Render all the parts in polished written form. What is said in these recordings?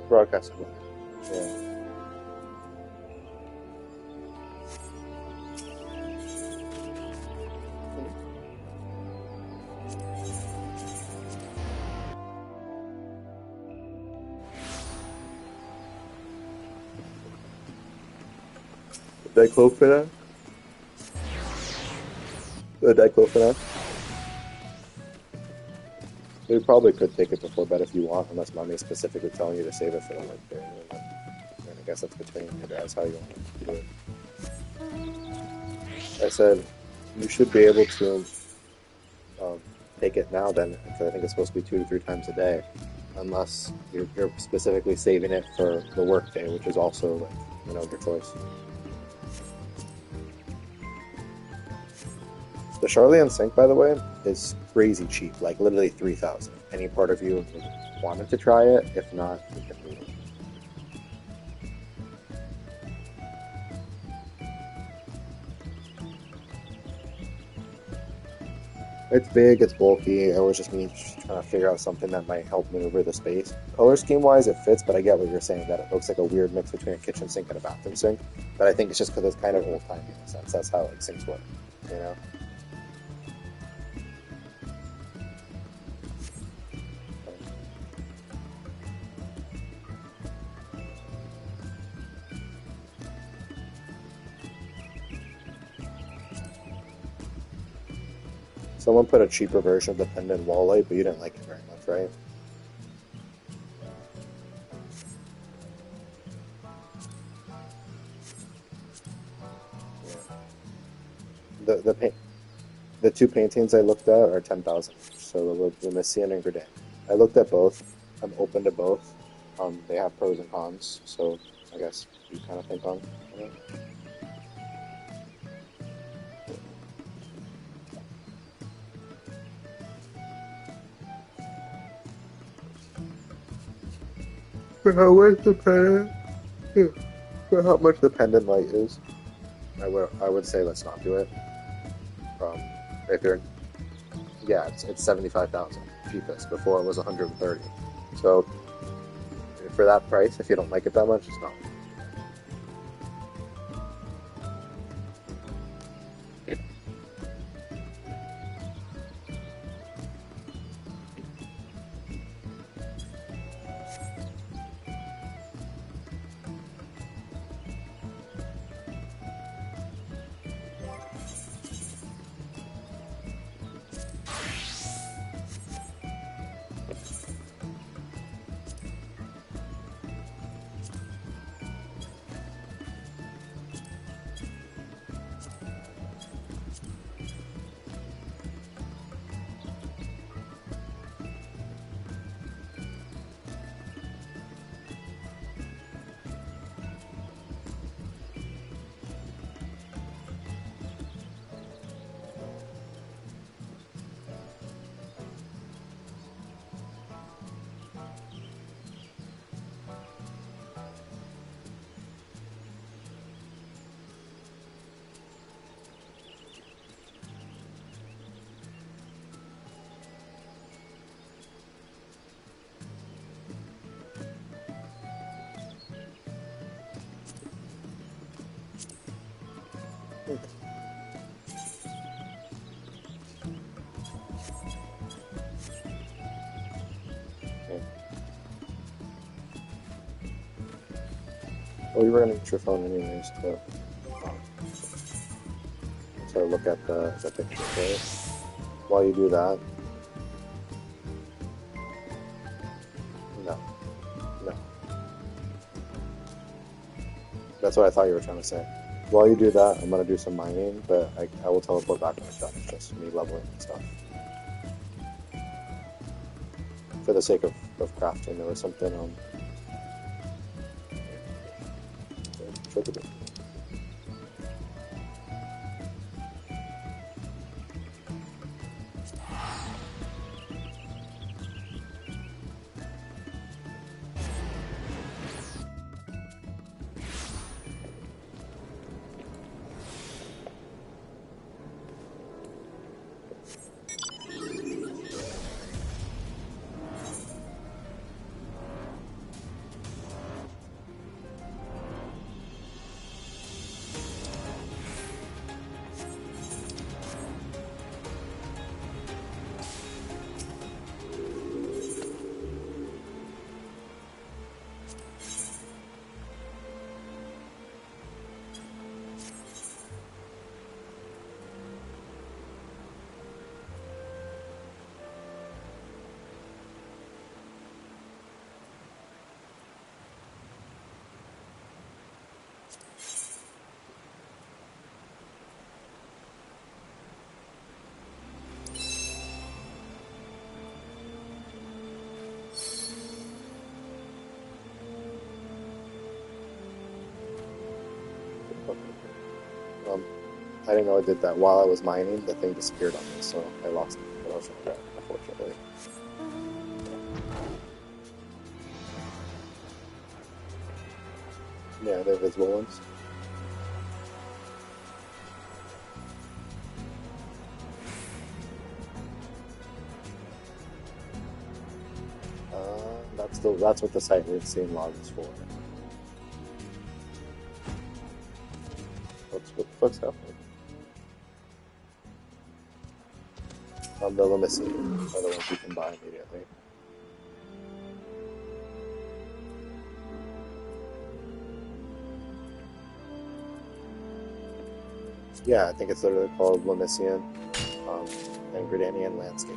Broadcast. Yeah. Diclofenac? The diclofenac? You probably could take it before bed if you want, unless mommy is specifically telling you to save it for the work day. And I guess that's between you guys how you want to do it. I said you should be able to take it now then, because I think it's supposed to be 2 to 3 times a day, unless you're specifically saving it for the work day, which is also, like, you know, your choice. The Charlian Sync, by the way, is crazy cheap, like literally 3,000. Any part of you wanted to try it? If not, you can leave it. It's big, it's bulky. It was just me trying to figure out something that might help maneuver the space. Color scheme wise, it fits, but I get what you're saying, that it looks like a weird mix between a kitchen sink and a bathroom sink. But I think it's just because it's kind of old timey in a sense. That's how like sinks work, you know? Someone put a cheaper version of the pendant wall light, but you didn't like it very much, right? Yeah. The two paintings I looked at are 10,000. So the Messian and Gradin. I looked at both. I'm open to both. They have pros and cons, so I guess you kind of think on it. For how much the pendant? For how much the pendant light is, I would say let's not do it. If you're, yeah, it's 75,000 cheapest. Before it was 130. So for that price, if you don't like it that much, it's not. Well, you were going to use your phone anyways to look at the picture, okay? While you do that, no. That's what I thought you were trying to say. While you do that, I'm going to do some mining, but I will teleport back when it's done. It's just me leveling and stuff. For the sake of crafting, there was something on... I didn't know it did that. While I was mining, the thing disappeared on me, so I lost what I was trying to grab, unfortunately. Yeah, they're visible ones. That's what the site scene log is for. What the fuck's happening? The limousine are the ones you can buy immediately. Yeah, I think it's literally called Lemisian and Gradanian Landscape.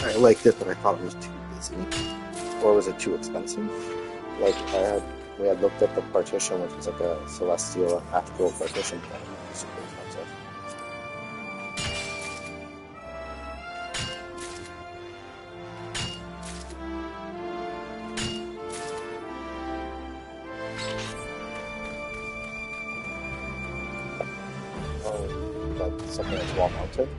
I liked it, but I thought it was too busy. Or was it too expensive? Like we had looked at the partition, which was like a celestial astral partition, but it was super expensive. That's something that's wall mounted.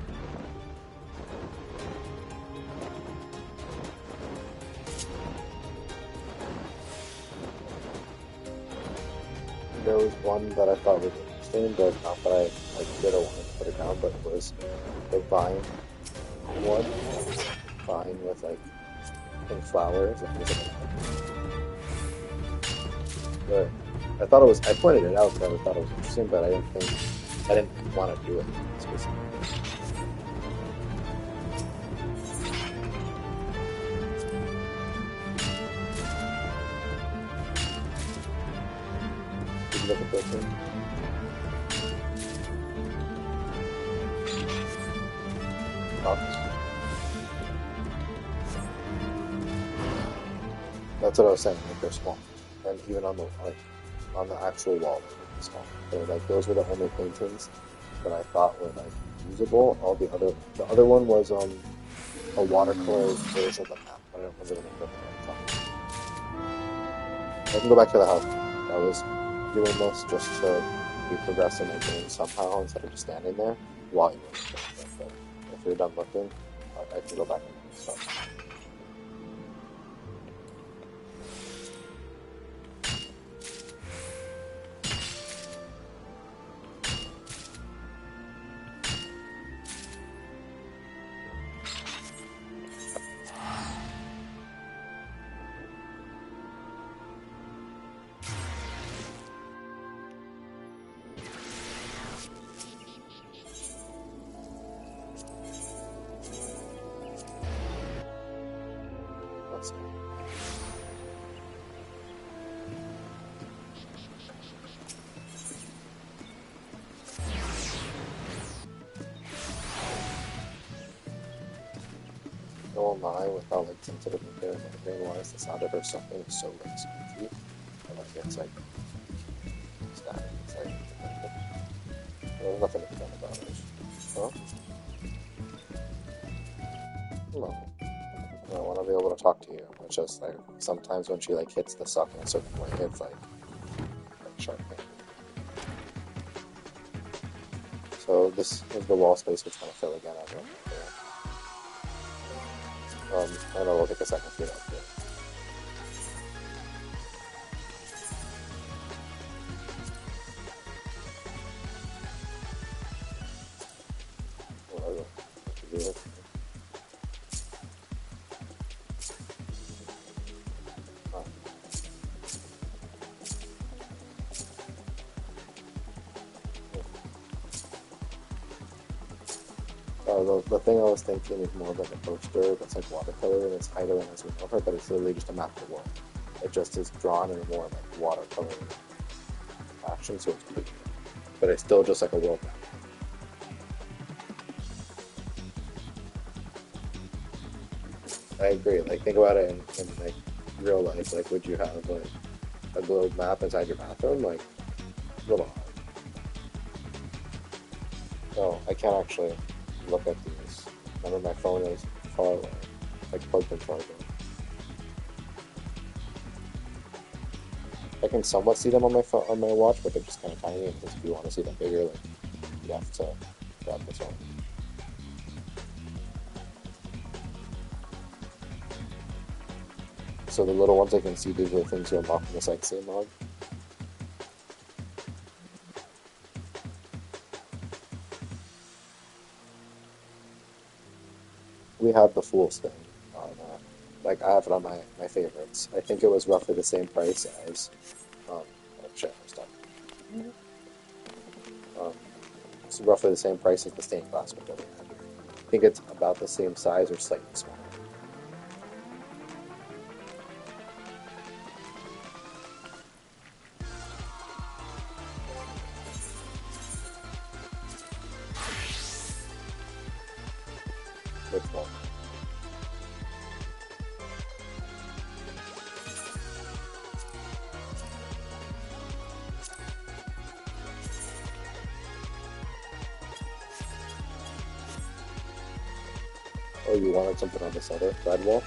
There was one that I thought was interesting, but not that I didn't want to put it down, but it was the vine one. Vine with like pink flowers. It was but I thought it was. I pointed it out because I thought it was interesting, but I didn't want to do it specifically. Did you look at that thing? That's what I was saying. Like they're small, and even on the actual wall, they're small. So like those were the only paintings that I thought were like usable. The other one was a watercolor version of the map. I don't remember the name of it right now. I can go back to the house. I was doing this just to be progressing my game somehow instead of just standing there while you were looking. If you're done looking, I can go back and stuff. No lie, without like sensitive repairs and brain wise, the sound of her suffering is so like squeaky. And like it's like static. It's like there's nothing to be done about it. Huh? No. I want to be able to talk to you. It's just like sometimes when she like hits the suck in a certain way, it's like sharp pain. So this is the wall space we're trying to fill again. I don't know, we'll take a second to get up here. The thing I was thinking is more of like a poster that's like watercolor and it's highlighting as we know her, but it's literally just a map of the world. It just is drawn in a more like watercolor action, so it's pretty good. But it's still just like a world map. I agree. Like think about it in like real life. Like would you have like a globe map inside your bathroom? Like a little hard. No, I can't actually look at these. Remember my phone is far away, like plugged in charger. I can somewhat see them on my phone, on my watch, but they're just kind of tiny. And if you want to see them bigger, like you have to grab this one. So the little ones I can see, these are the things you unlock in the sightseeing log. We have the Fool's thing on, like I have it on my favorites. I think it was roughly the same price as, it's roughly the same price as the stained glass window. I think it's about the same size or slightly smaller. Which one? Oh, you wanted something on this other side wall?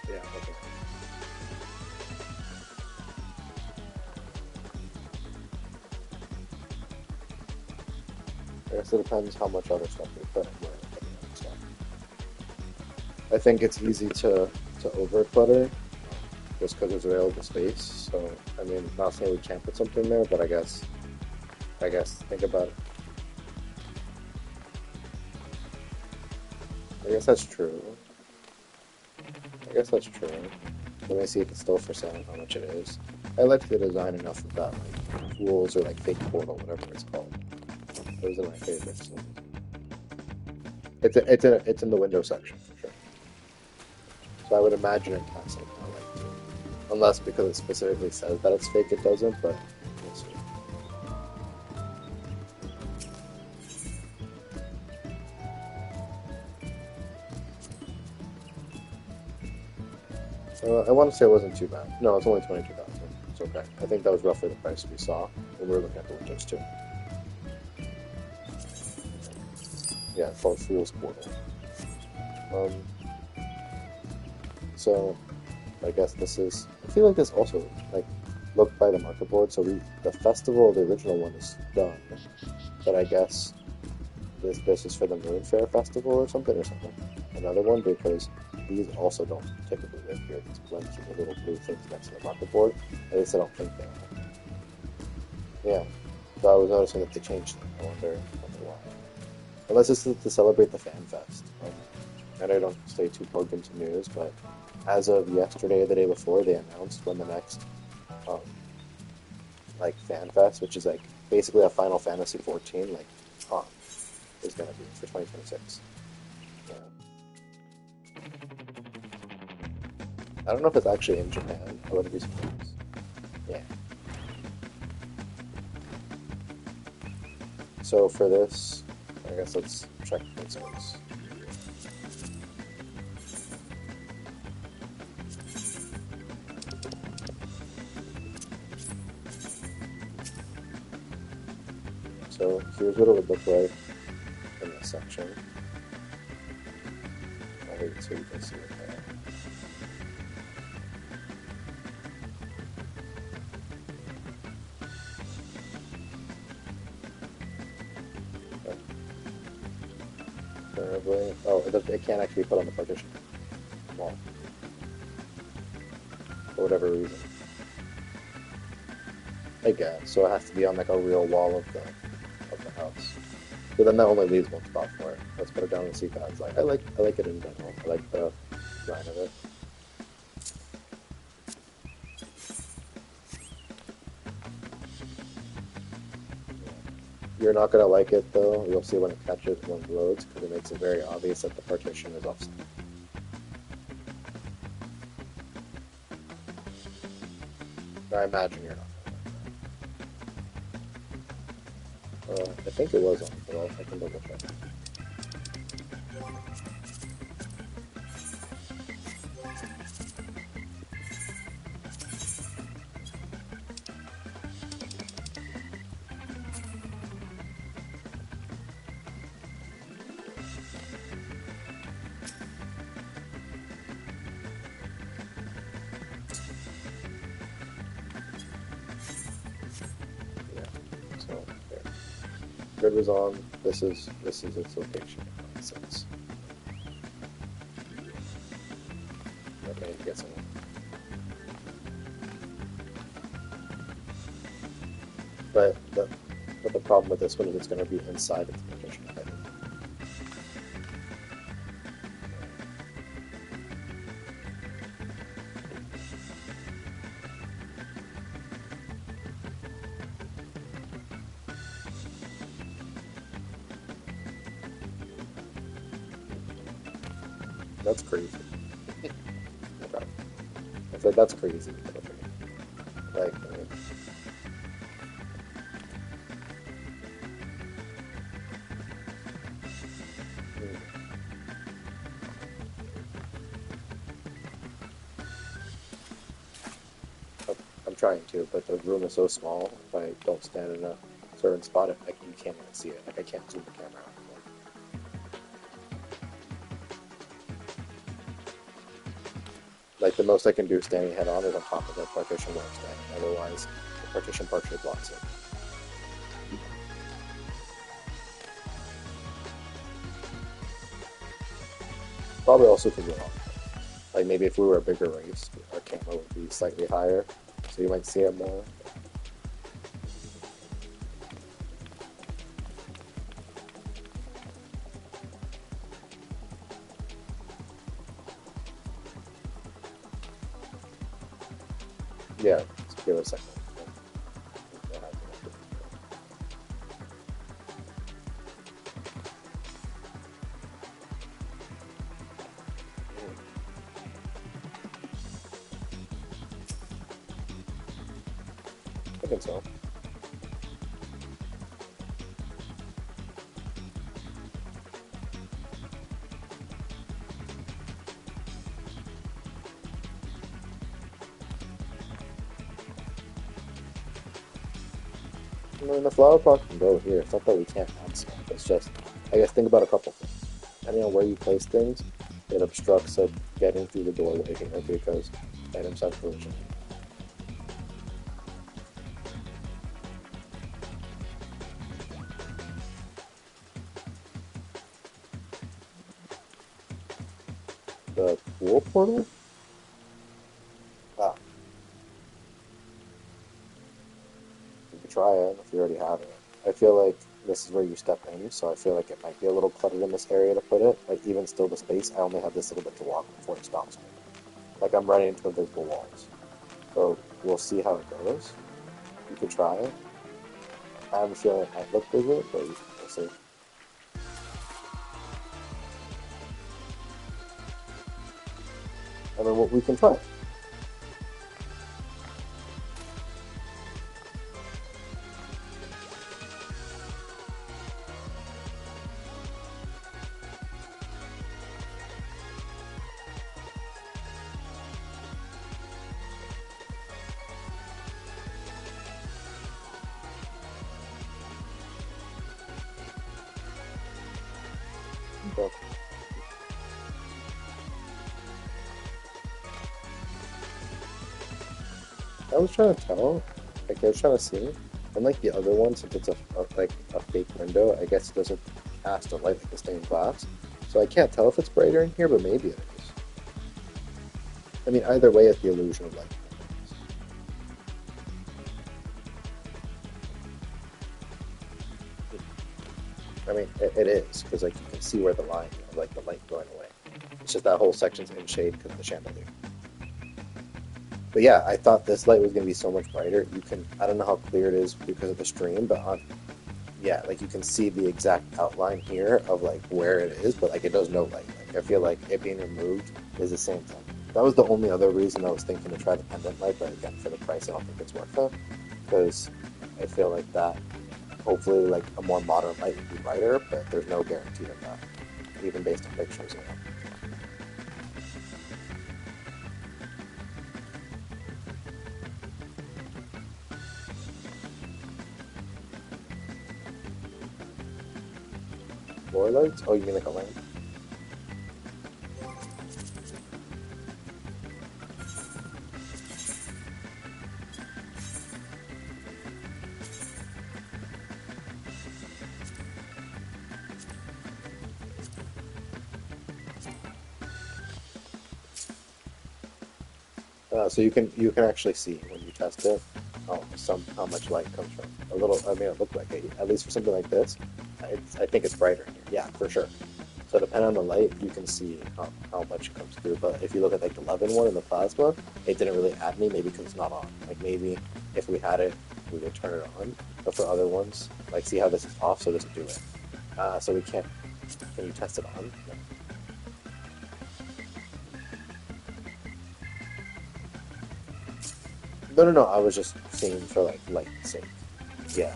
Yeah, okay. I guess it depends how much other stuff we put and where we're putting other stuff. I think it's easy to over clutter just because there's available space. So I mean, not saying we can't put something there, but I guess think about it. I guess that's true. I guess that's true. Let me see if it's still for sale and how much it is. I like the design enough of that, like rules or like fake portal, whatever it's called. Those are my favorites. It's in the window section for sure. So I would imagine it has some kind of like, unless because it specifically says that it's fake, it doesn't. But we'll see. I want to say it wasn't too bad. No, it's only 22,000. It's okay. I think that was roughly the price we saw when we were looking at the windows too. Yeah, it's called Fool's Portal. So I guess this is. I feel like this also like looked by the market board. So the festival, the original one is done, but I guess this is for the Moon Fair Festival or something. Another one because these also don't typically live here. These blimps with the little blue things next to the market board. At least I don't think they are. Yeah. So I was noticing that they changed them. I wonder why. Unless it's to celebrate the Fan Fest. And I don't stay too plugged into news, but as of yesterday or the day before, they announced when the next like Fan Fest, which is like basically a Final Fantasy 14 like is gonna be for 2026. Yeah. I don't know if it's actually in Japan. I wouldn't be surprised. Yeah. So for this, I guess let's check principles. So here's what it would look like in this section. So you can see it there. Currently, oh, it can't actually be put on the partition wall for whatever reason. I guess so. It has to be on like a real wall of the house. But then that only leaves one spot for it. Let's put it down and see if it's like I like it in general. I like the design of it. You're not gonna like it though. You'll see when it catches when it loads because it makes it very obvious that the partition is offset. I imagine you're not. I think it was on, but I can double check. Yeah. So there. Grid was on. This is its location. It makes sense. Okay, get someone. But the problem with this one is it's going to be inside its partition. That's crazy. Okay. I said that's crazy. Like, I mean, trying to, but the room is so small. If I don't stand in a certain spot, you can't even see it. Like I can't zoom the camera out. Like the most I can do standing head on is on top of the partition where I'm standing. Otherwise, the partition partially blocks it. Probably also because we're on. Like maybe if we were a bigger race, our camera would be slightly higher, so you might see it more. Yeah, just give it a second. I think so. I mean, the flower pot can go here. It's not that we can't add stuff. It's just, I guess, think about a couple things. Depending on where you place things, it obstructs it getting through the doorway here because items have collision. The pool portal? Ah, you could try it if you already have it. I feel like this is where you step in, so I feel like it might be a little cluttered in this area to put it. Like, even still the space, I only have this little bit to walk before it stops me. Like, I'm running into invisible walls. So, we'll see how it goes. You could try it. I have a feeling it might look bigger, but we'll see. I mean, we can try it. Okay. I was trying to tell, like I was trying to see, unlike the other one, since it's like a fake window, I guess it doesn't cast a light like the stained glass. So I can't tell if it's brighter in here, but maybe it is. I mean, either way, it's the illusion of light. I mean, it is because like you can see where the line, like the light going away. It's just that whole section's in shade because of the chandelier. But yeah, I thought this light was going to be so much brighter. You can, I don't know how clear it is because of the stream, but yeah, like you can see the exact outline here of like where it is, but like it does no light. Like I feel like it being removed is the same thing. That was the only other reason I was thinking to try the pendant light, but again, for the price, I don't think it's worth it because I feel like that. Hopefully, like a more modern light would be brighter, but there's no guarantee of that, even based on pictures. You know? Floor lights? Oh, you mean like a lamp? So you can actually see when you test it how much light comes from a little. I mean, it looked like it, at least for something like this. I think it's brighter in here. Yeah, for sure. So depending on the light, you can see how much comes through. But if you look at like the 11 one in the plasma, it didn't really add any. Maybe because it's not on. Like maybe if we had it, we would turn it on. But for other ones, like see how this is off, so it doesn't do it. So we can't. Can you test it on? No. No. I was just seeing for like light's sake. Yeah.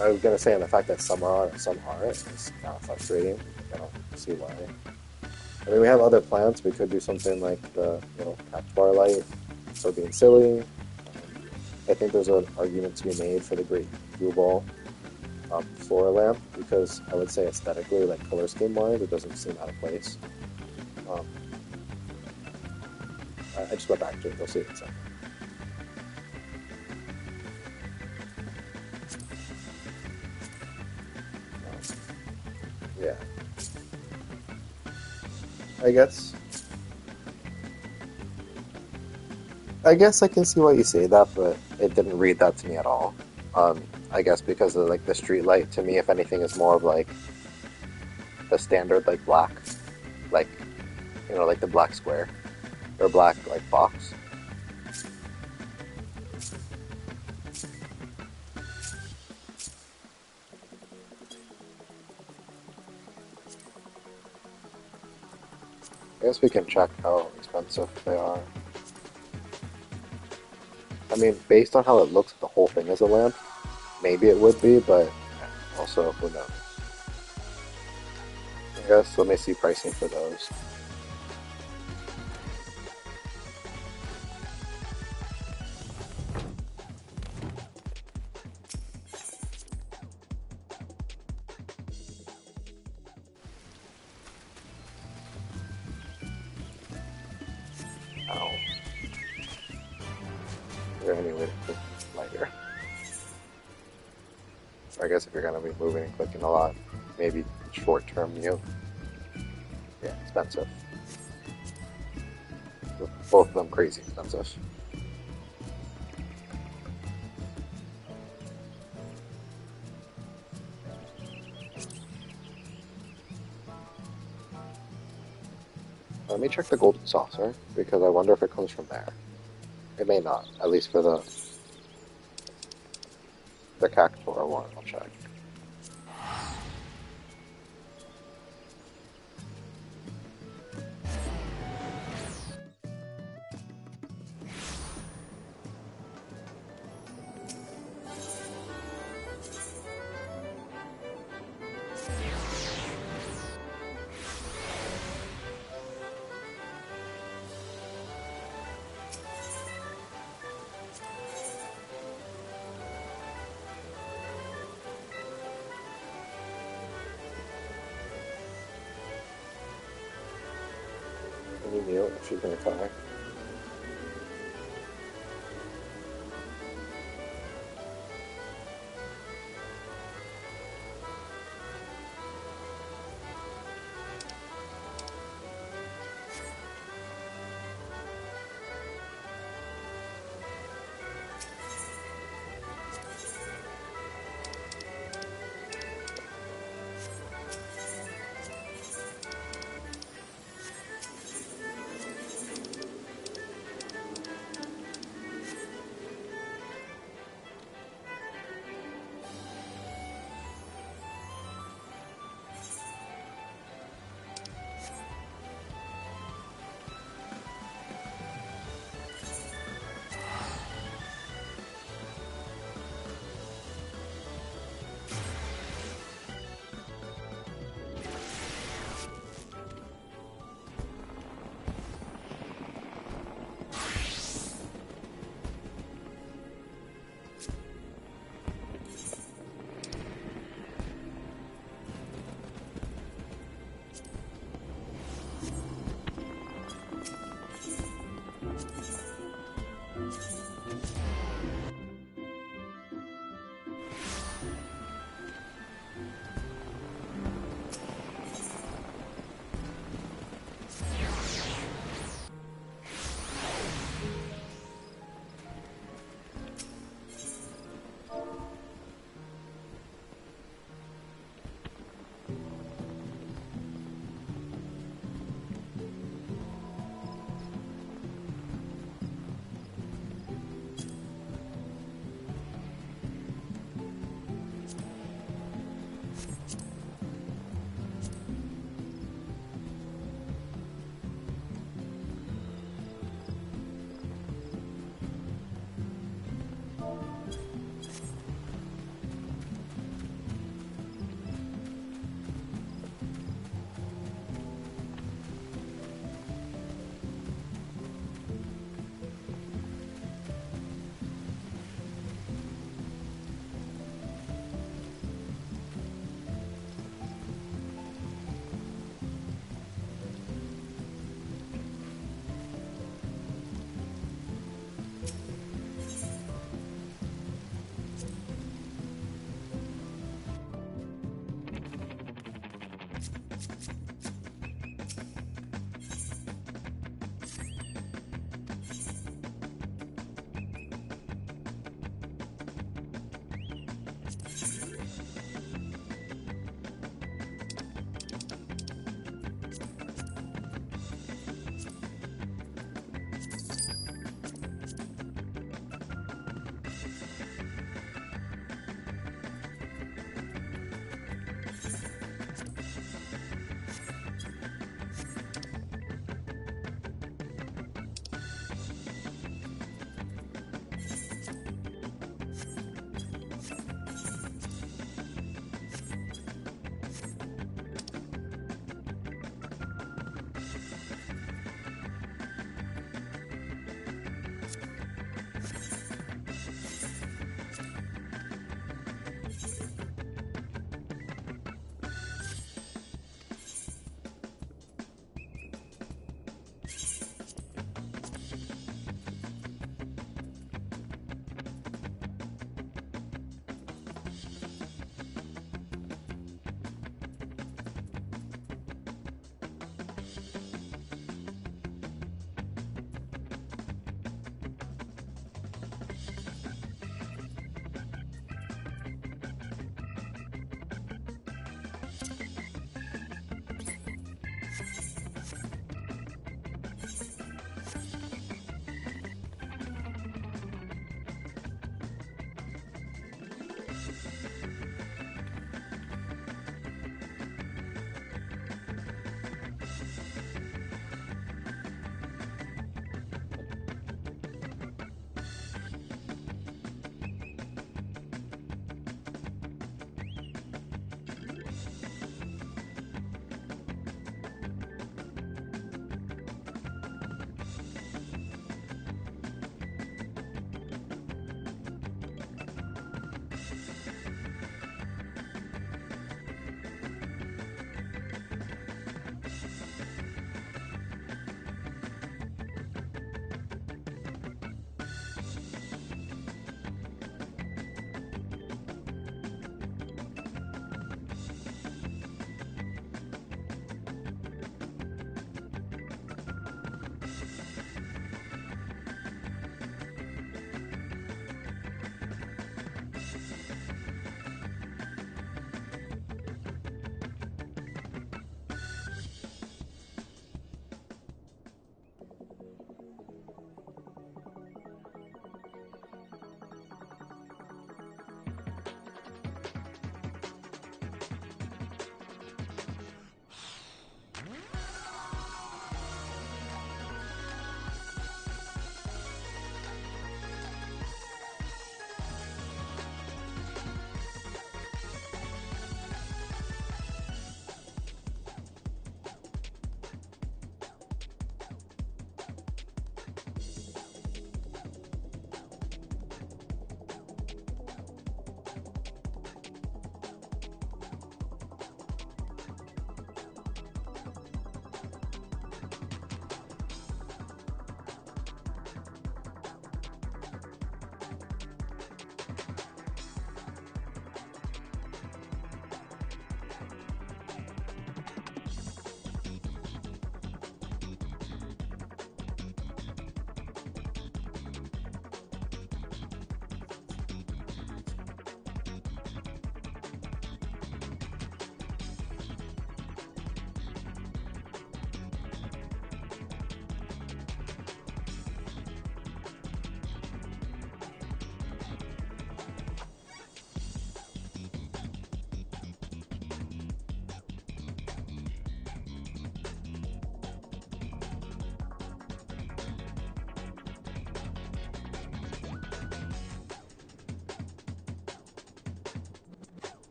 I was gonna say, and the fact that some are on it, some aren't, is kind of frustrating. I don't see why. I mean, we have other plants. We could do something like the, capsule light, so being silly. I think there's an argument to be made for the great blue ball floor lamp because I would say aesthetically, like color scheme wise, it doesn't seem out of place. Um, I just went back to it. You'll see it in a second. Yeah, I guess. I guess I can see why you say that, but it didn't read that to me at all. I guess because of like the street light to me, if anything, is more of like the standard like black, like like the black square or black like box. I guess we can check how expensive they are. I mean, based on how it looks, the whole thing is a lamp. Maybe it would be, but also who knows? I guess let me see pricing for those. Ow. Is there any way to click lighter? So I guess if you're gonna be moving and clicking a lot, maybe short-term mute. Yeah, expensive. Both of them crazy expensive. Let me check the golden saucer because I wonder if it comes from there. It may not, at least for the cactuar one. I'll check. Any mute if she's gonna try.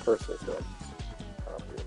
personally feel like weird.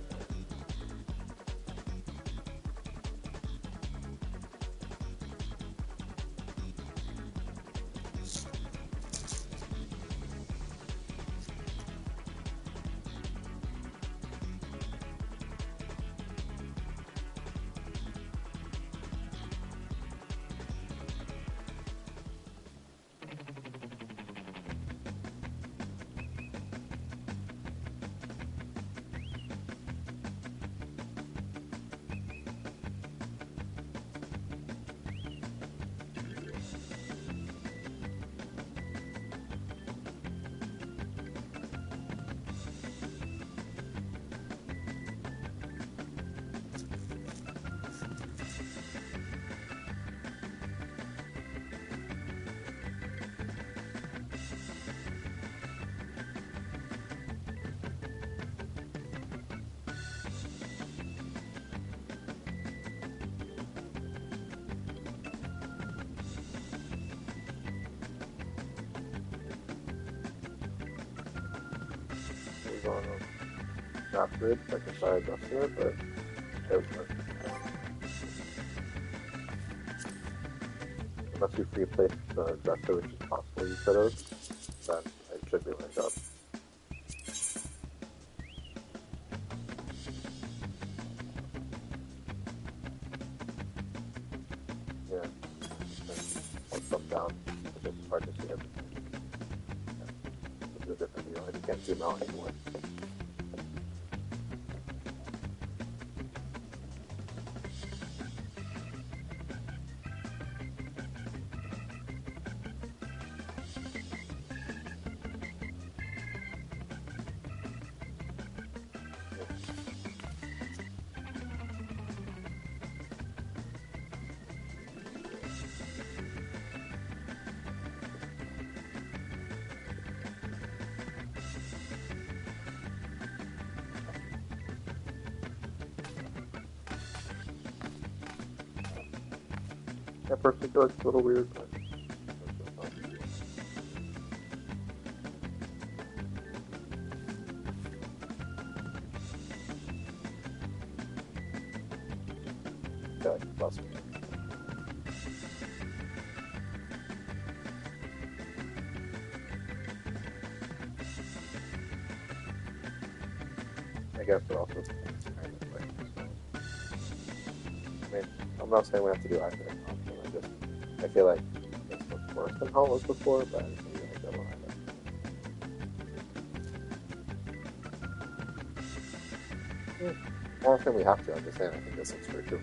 It was on not good, like I started adjusting it, but it was good. Unless you replace the adjuster, which is possible you could have, then it should be lined up. Yeah, I'll come down. It's just hard to see everything. Yeah. This is a different view. I can't zoom out anymore. I personally feel it's a little weird, but yeah, plus. I guess we're also kind of like, I mean, I'm not saying we have to do either option. I feel like it's much worse than how it was before, but maybe I don't either. Yeah. I don't think we have to. I'm just saying I think this looks pretty cool.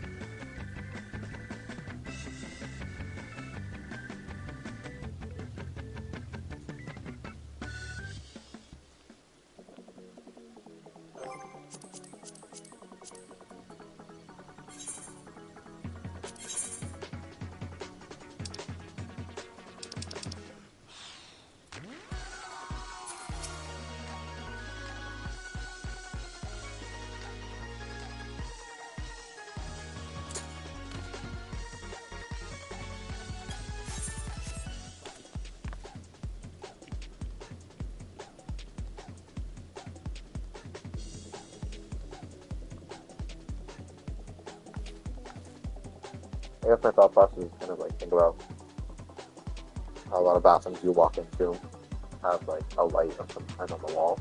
I guess my thought process is kind of like think about how a lot of bathrooms you walk into have like a light of some kind on the wall.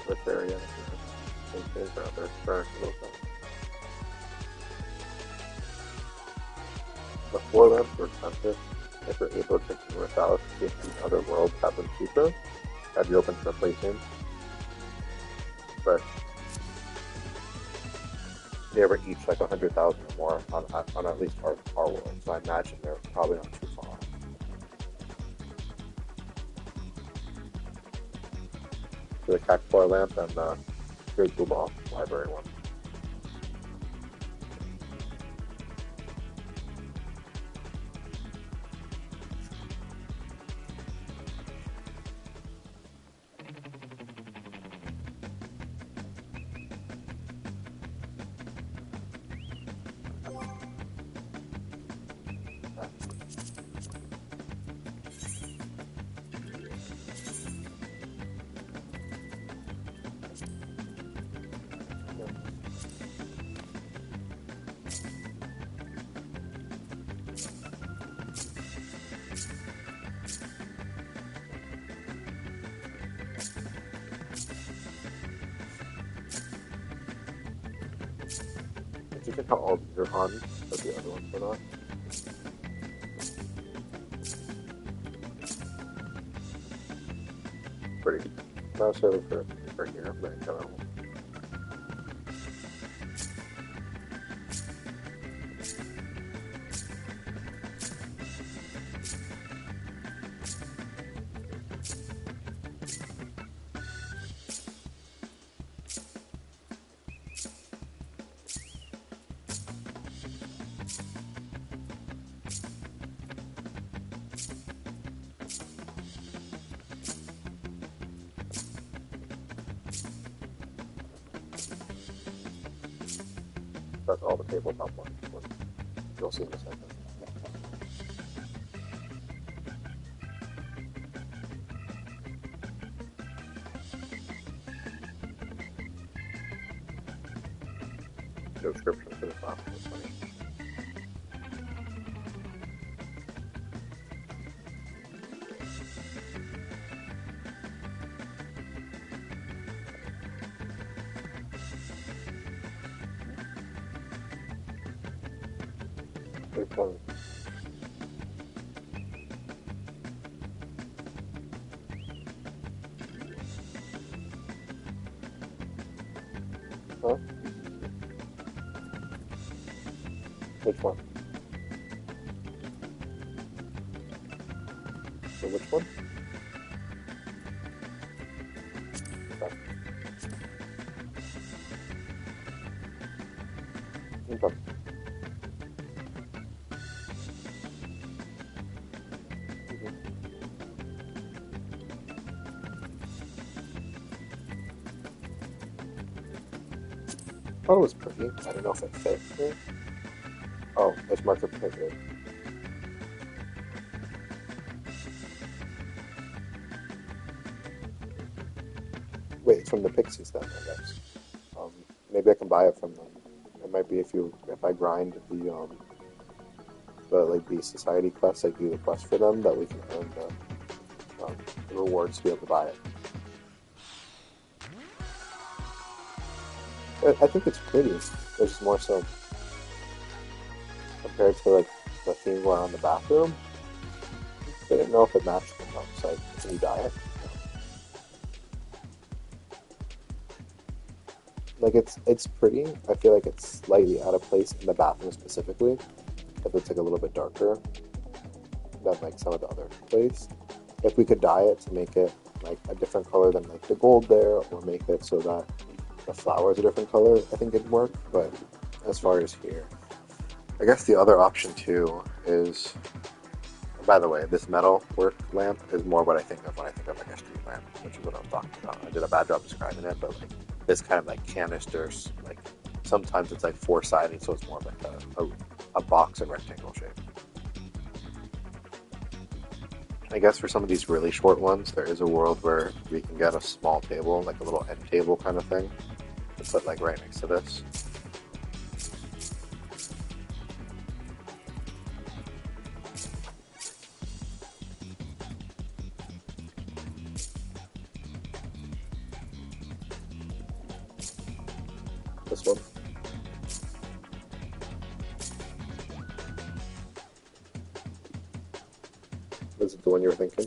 this area. And things are other burnt a little bit. The floor lamps were expensive. If you're able to convert out if the other worlds have them cheaper, I'd be open to replacing. But they were each like 100,000 or more on at least our world, so I imagine they're probably not too far off. So the cactuar lamp and the Great Blue Ball library one. Do you think how all these are on, but the other ones are not? Pretty. Not necessarily for here, but in general. That's all the tabletop ones. You'll see in a second. The description for this last one is funny. Pretty funny. Huh? Which one? So which one? Okay. Okay. I thought it was pretty. I don't know if it fit me. Oh, it's marker prohibited. Wait, it's from the Pixies then, I guess. Maybe I can buy it from them. It might be if I grind the society quest, I do the quest for them, that we can earn the rewards to be able to buy it. I think it's pretty. It's just more so compared to like the theme going on in the bathroom. I didn't know if it matched them though, so can you dye it? Like it's pretty. I feel like it's slightly out of place in the bathroom specifically, if it's like a little bit darker than like some of the other place. If we could dye it to make it like a different color than like the gold there, or make it so that the flower is a different color, I think it'd work. But as far as here, I guess the other option too is, by the way, this metal work lamp is more what I think of when I think of like a street lamp, which is what I'm talking about. I did a bad job describing it, but like this kind of like canisters, like sometimes it's like four-sided, so it's more of like a box and rectangle shape. I guess for some of these really short ones, there is a world where we can get a small table, like a little end table kind of thing, to put like right next to this. This one. Is it the one you were thinking?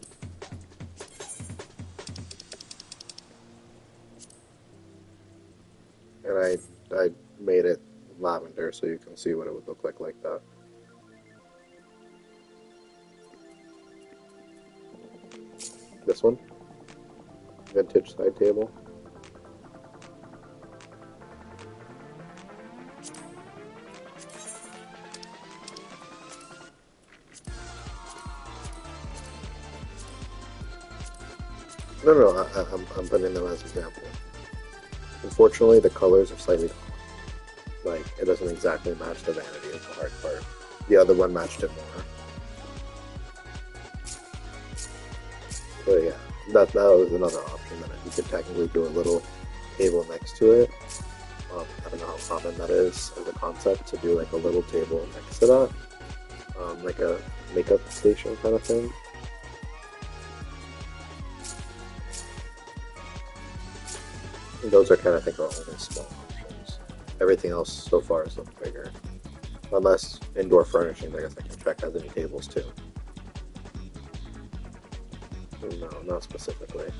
And I made it lavender so you can see what it would look like that. This one. Vintage side table. No, I'm putting them as an example. Unfortunately, the colors are slightly off. Like, it doesn't exactly match the vanity is the hard part. The other one matched it more. But yeah, that was another option that you could technically do a little table next to it. I don't know how common that is as a concept to do like a little table next to that. Like a makeup station kind of thing. And those are kind of, I think, are only small options. Everything else so far is looking bigger. Unless indoor furnishing, I guess I can check has any tables too. No, not specifically.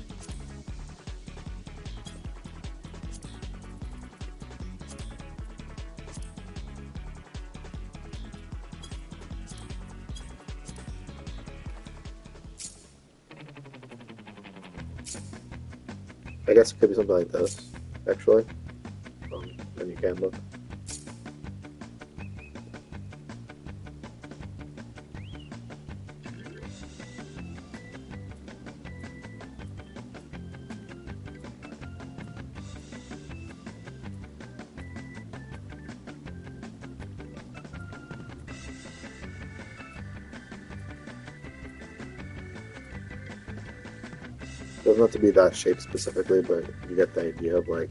I guess it could be something like this, actually. And you can look. Doesn't have to be that shape specifically, but you get the idea of like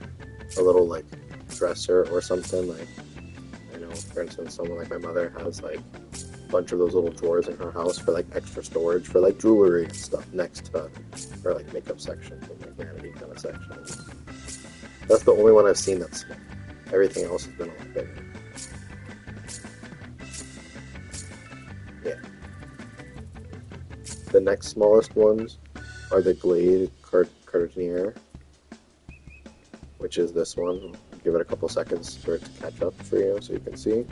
a little like dresser or something. Like, I know, for instance, someone like my mother has like a bunch of those little drawers in her house for like extra storage for like jewelry and stuff next to her like makeup section and like vanity kind of section. That's the only one I've seen that's small. Everything else has been a lot bigger. Yeah. The next smallest ones are the Glade Cartinier, which is this one. Give it a couple seconds for it to catch up for you so you can see.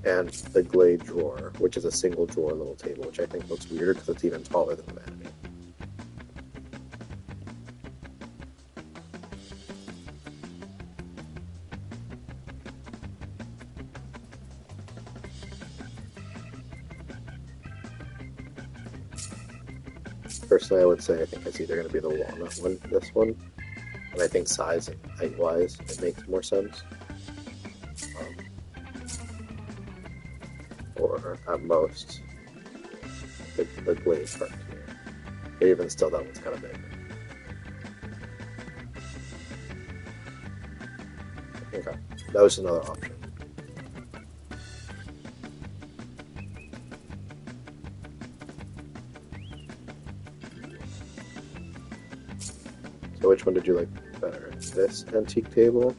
And the Glade drawer, which is a single drawer little table, which I think looks weird because it's even taller than the vanity. Personally, I would say I think it's either going to be the walnut one, this one, and I think size and height-wise, it makes more sense. Or at most, the Glade part. But even still, that one's kind of big. Okay, that was another option. So which one did you like better? This antique table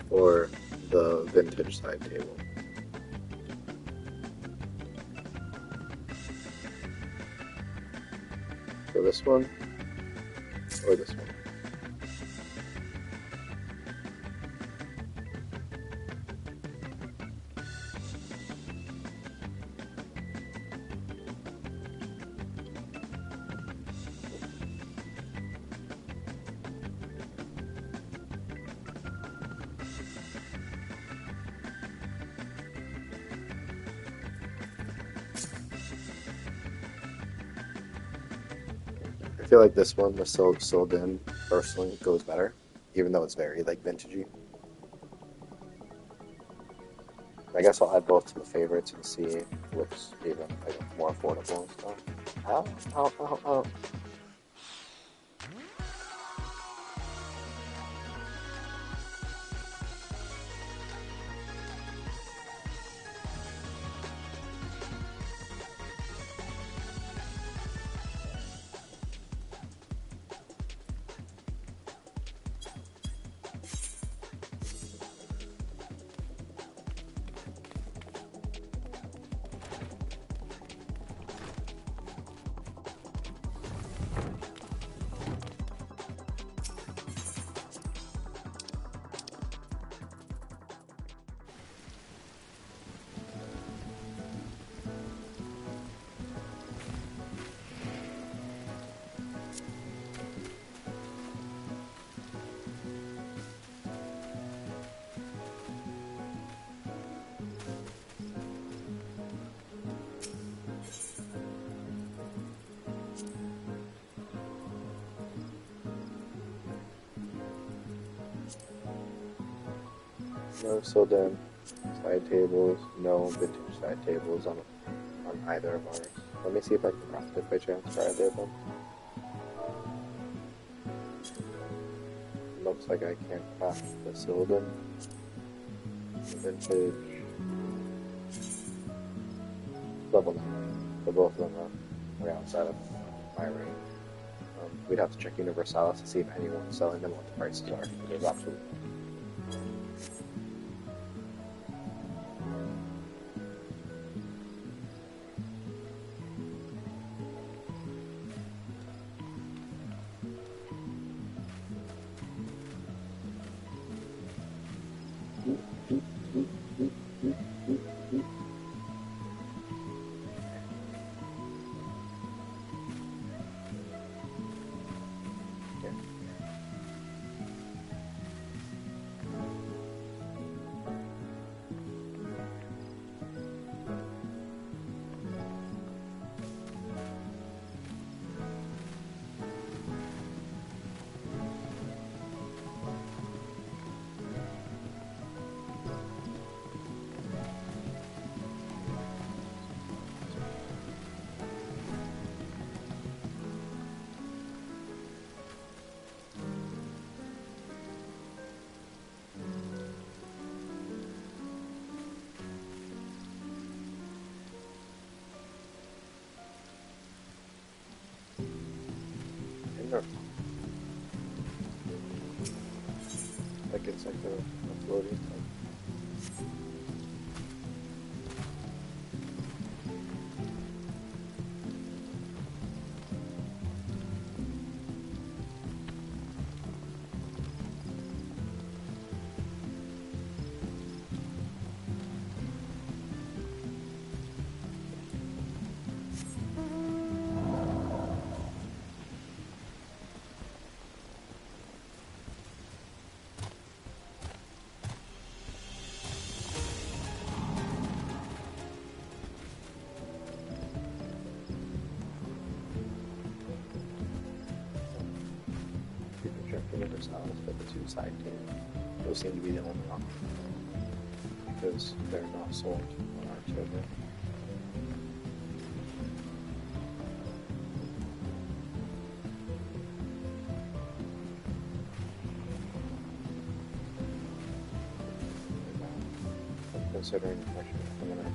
or the vintage side table? So this one or this one? I feel like this one, the sealed in, personally goes better, even though it's very like vintagey. I guess I'll add both to the favorites and see which even like more affordable and stuff. Ow. No Silden side tables, no vintage side tables on either of ours. Let me see if I can craft it by chance for either of them. Looks like I can't craft the Silden. The vintage. Level 9. So both of them are way outside of my range. We'd have to check Universalis to see if anyone's selling them, what the prices are. There's absolutely like it's like a floating thing. Universalis, but the two side tables, those seem to be the only option because they're not sold on our server. I'm considering I should come in and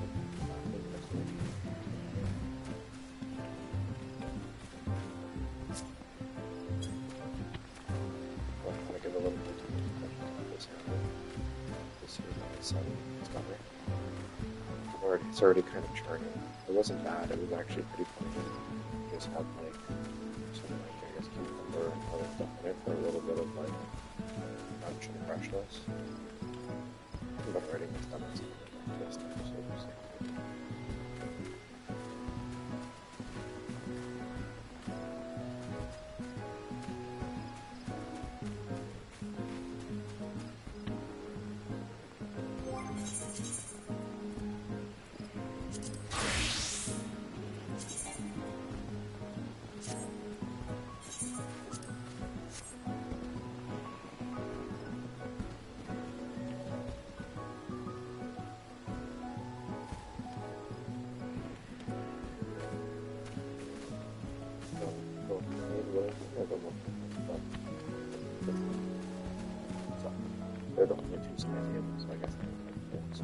it's already kind of churning. It wasn't bad, it was actually pretty funny. It just had like some like I guess cucumber and other stuff in it for a little bit of like crunch and freshness. But already my stomach's twisted, so just like they're the only two side tables, so I guess that's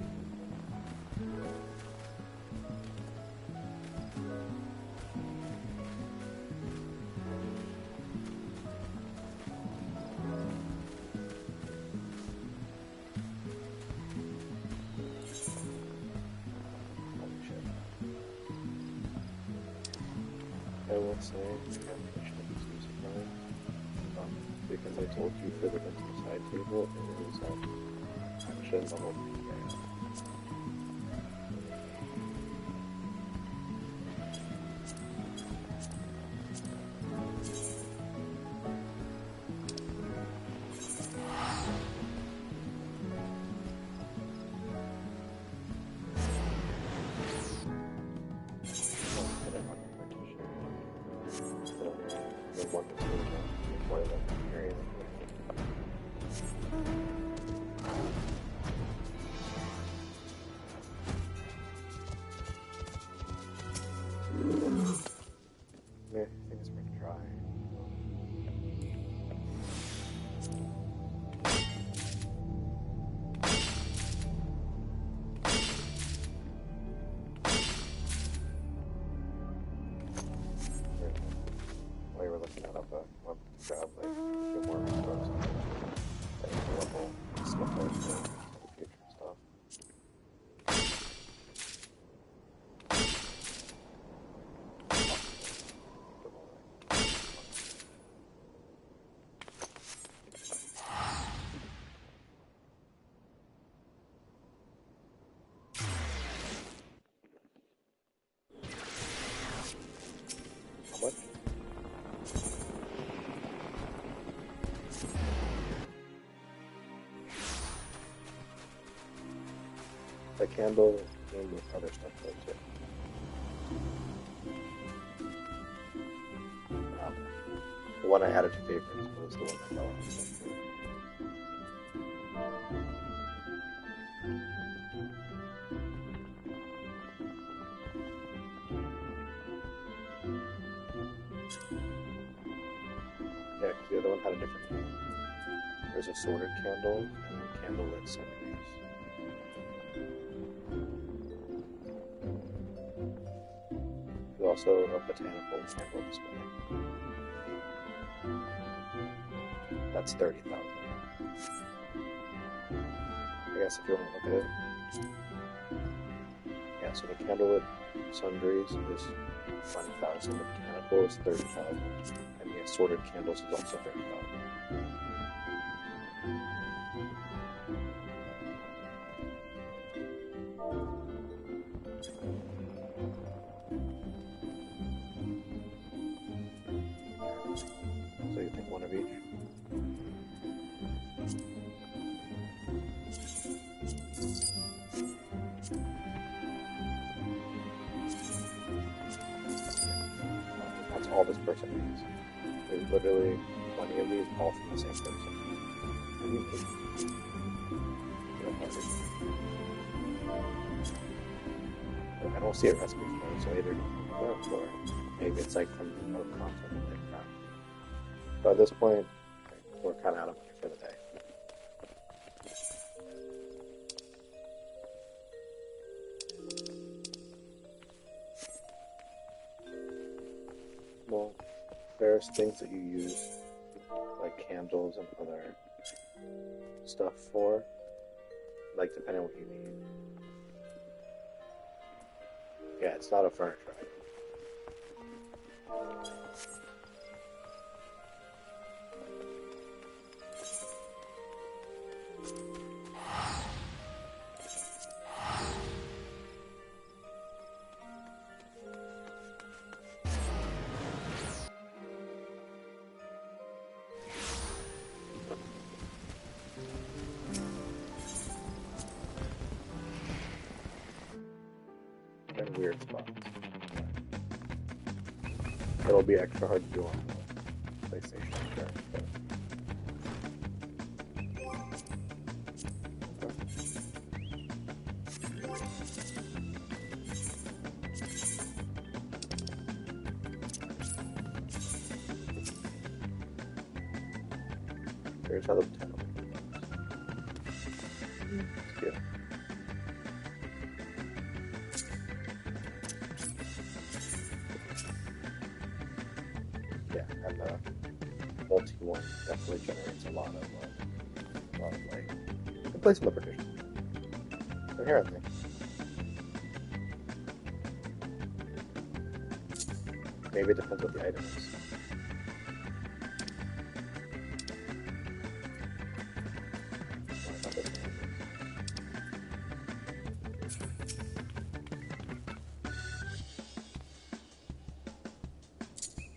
I will say, because I told you for the vintage side table, it was action level 3. The candle came with other stuff though too. The one I added to favorites was the one that fell off. Yeah, because the other one had a different name. There's a sorted candle and a candlelit sundries. There's also a botanical candle display. That's 30,000. I guess if you want to look at it. Yeah, so the candlelit sundries is 20,000, the botanical is 30,000, and the assorted candles is also 30,000. So you think one of each? That's all this person needs. There's literally 20 of these, all from the same person. What do you think? I don't see a recipe for it, so either or maybe it's like from the note content that they found. But at this point, we're kind of out of money for the day. Well, there's things that you use, like candles and other stuff for, like depending on what you need. Yeah, it's not a furniture item. In weird spots. It'll be extra hard to do on the PlayStation, sure. But... Here's how the potential it's cute. Yeah, and the multi one definitely generates a lot of light. You can place in the partition. They're here, I think. Maybe it depends what the item is.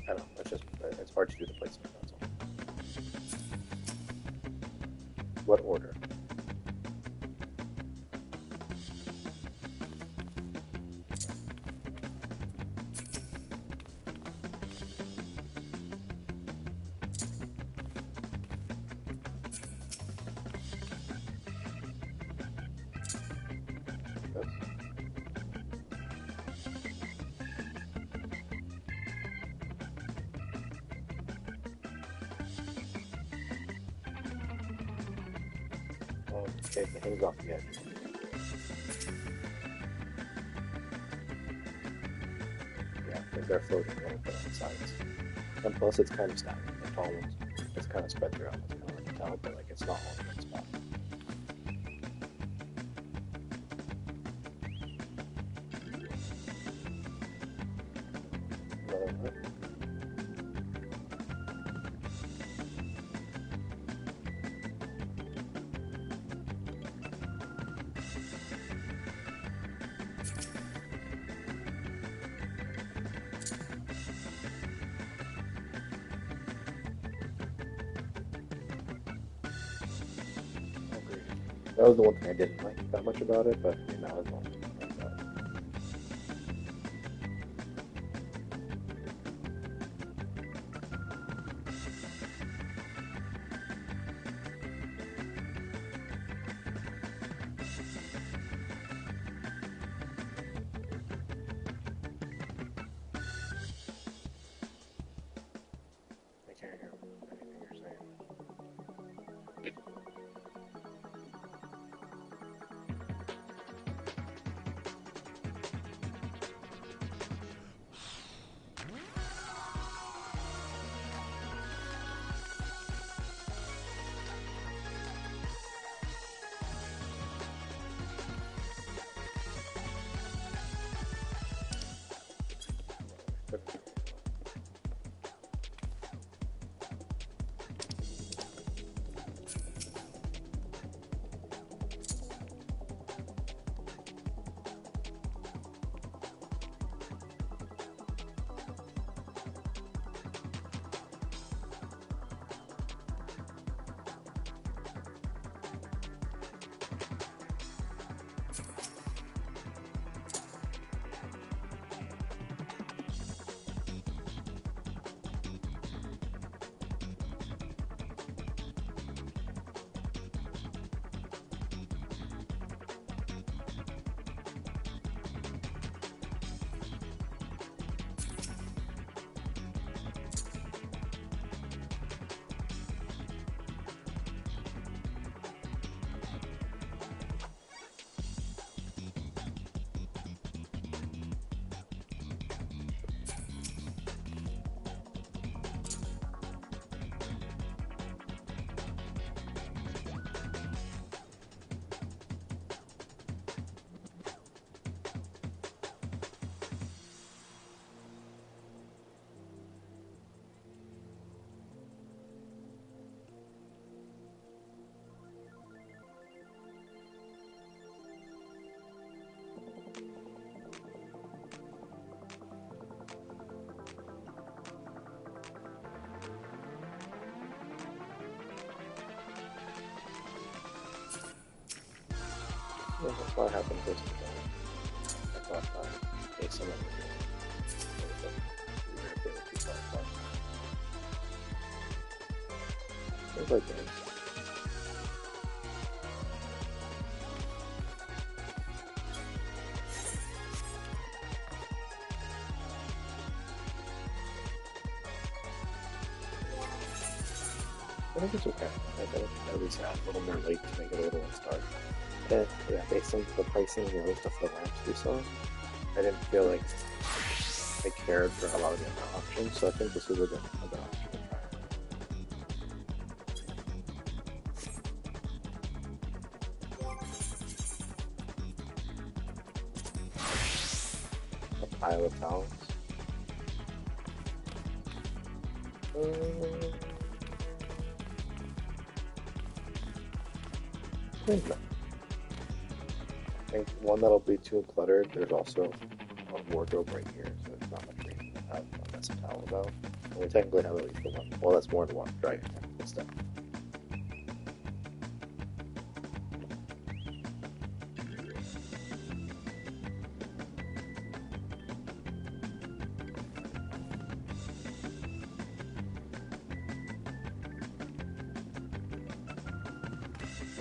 I don't know, it's hard to do the placement, that's all. What order? Okay, it hangs off the edge. Yeah, they're floating a little bit on the sides. And plus it's kind of static. The tall ones, it's kind of spread throughout. It's kind of hard to tell, but like it's not all in one spot. Another one. That was the one thing I didn't like that much about it, but I mean, that was the only thing I liked about it. I can't hear anything you're saying. Yeah, that's why I happened to I thought hey, someone would do it. We were a bit too far apart. It was like this. I think it's okay. I think at least add a little more light to make it a little less dark. Yeah, based on the pricing and the other stuff, the lamps we saw, I didn't feel like I cared for a lot of the other options, so I think this was a good option to try. A pile of towels. I think no. I think one that'll be too cluttered. There's also a wardrobe right here, so it's not much reason to have a mess of towels out. And we technically have at least the one. Well, that's more than one dry stuff.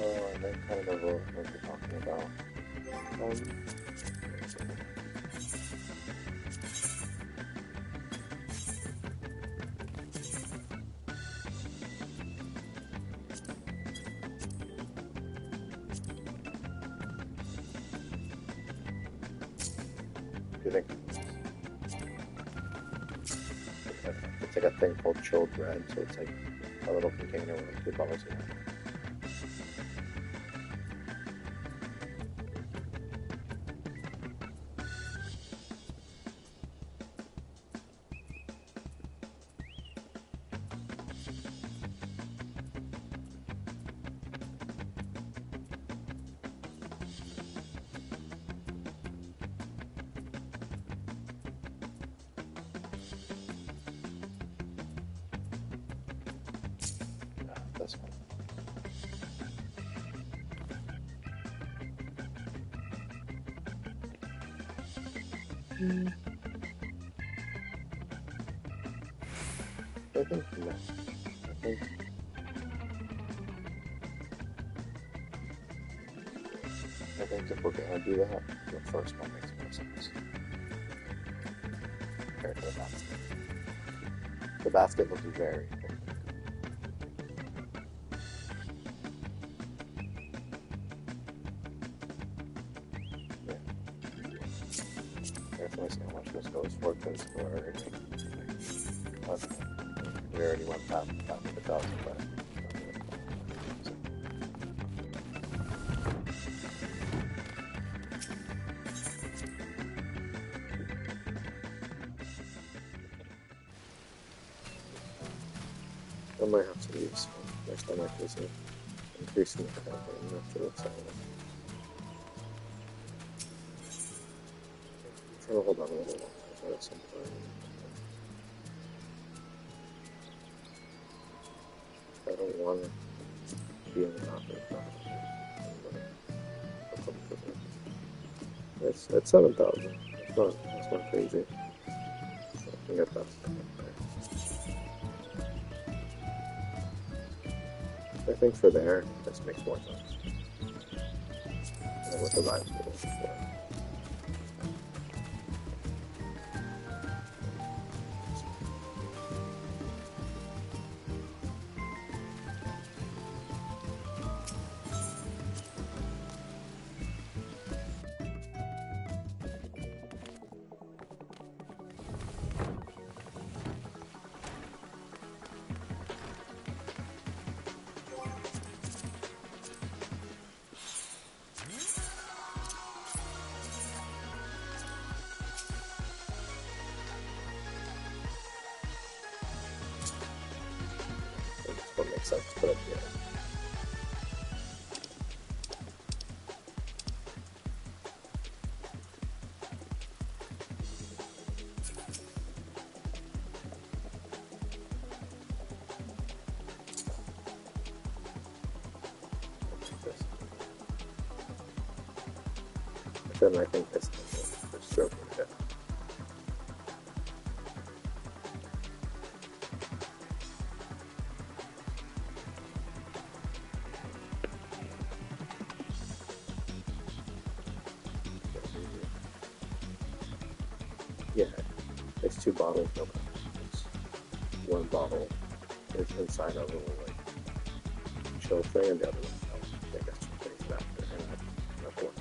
And then kind of what we're talking about. Do you think it's like a thing called chilled red, so it's like a little container with like 2 bottles in it. This one. I think no. I think if we're gonna do that, the first one makes more sense compared to the basket. The basket looks very big. Yeah. Definitely see how much this goes for because we already went past 500,000, but I might have to use next time I visit, increasing the campaign after the silent. I'm trying to hold on a little longer, but at some point, I don't want to be in the opposite. It's 7,000. That's not crazy. So I can get that. I think for there, this makes more sense. And with the vibes we're looking for. What makes sense to put up here. Then I think this is stroking it. Yeah, it's 2 bottles, no it's 1 bottle is inside a little like chill thing, and the other one I guess 2 things after, and another one.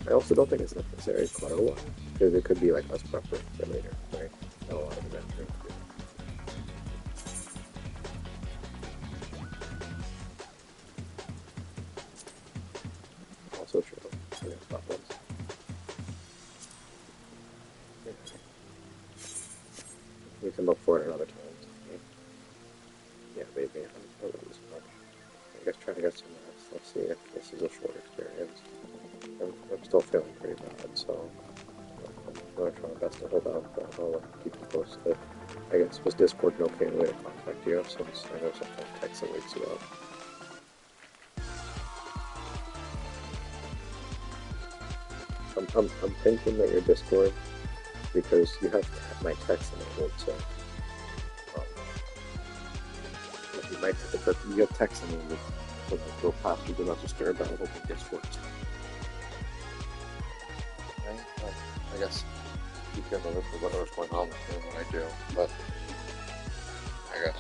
I also don't think it's necessary clutter one, because it could be like less preference for later, right? Not a lot of adventure. Also true. Yeah, problems. Yeah. We can look for it another time. Yeah, maybe. I'll lose part. I guess try to get some rest. Let's see if this is a short experience. I'm still feeling pretty bad, so I'm going to try my best to hold out, but I'll keep you posted. I guess was Discord an okay way to contact you, since I know sometimes texting wakes you up. I'm thinking that your Discord, because you have my text enabled, so you might you have text enabled, so like go past you, do not disturb. I would open Discord. Right? But I guess keep you on the list of whatever's going on with me and what I do, but I guess